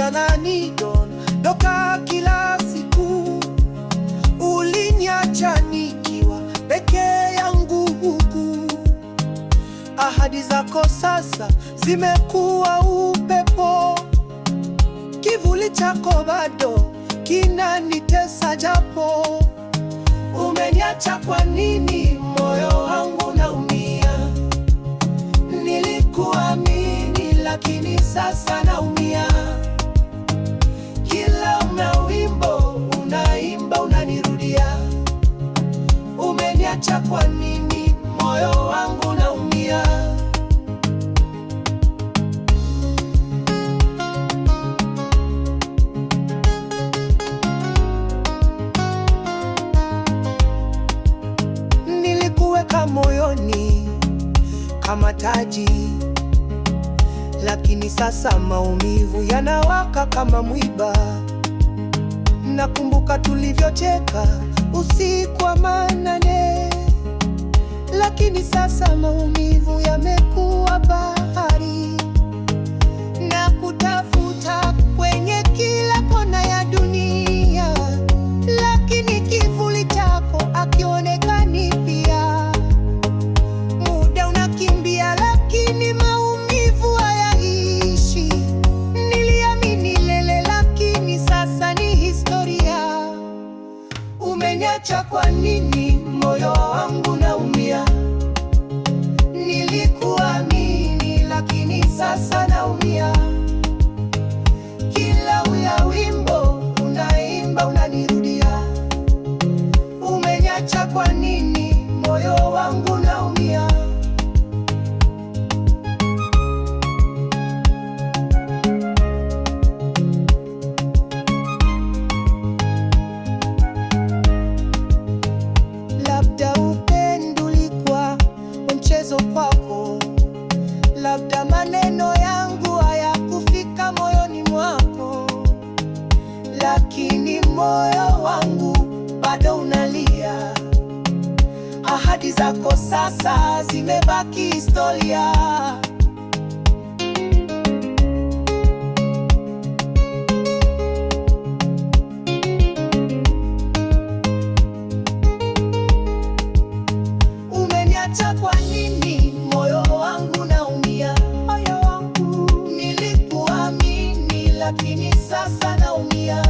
yananidondoka kila siku. Uliniacha nikiwa peke yangu huku. Ahadi zako sasa zimekuwa upepo. Kivuli chako bado kinanitesa japo. Umeniacha kwa nini? Moyo wangu naumia. Nilikuamini lakini sasa naumia. Kila wimbo unaimba unanirudia. Umeniacha kwa nini? Moyo wangu naumia. Nilikuweka moyoni kama taji, lakini sasa maumivu yanawaka kama mwiba. Nakumbuka tulivyocheka usiku wa manane, lakini sasa maumivu yamekuwa bahari. Na kutafuta kwenye kila kona ya dunia, lakini kivuli chako hakionekani pia. Muda unakimbia lakini maumivu hayaishi. Niliamini milele lakini sasa ni historia. Umeniacha kwa nini? Moyo wangu naumia. Nilikuamini lakini sasa naumia. Kila wimbo unaimba unanirudia. Umeniacha kwa nini? Moyo wangu naumia. Labda upendo ulikuwa mchezo kwako, labda maneno yangu hayakufika moyoni mwako, lakini moyo wangu bado unalia. Ahadi zako sasa zimebaki historia. Umeniacha kwa nini? Moyo wangu naumia. Nilikuamini lakini sasa naumia.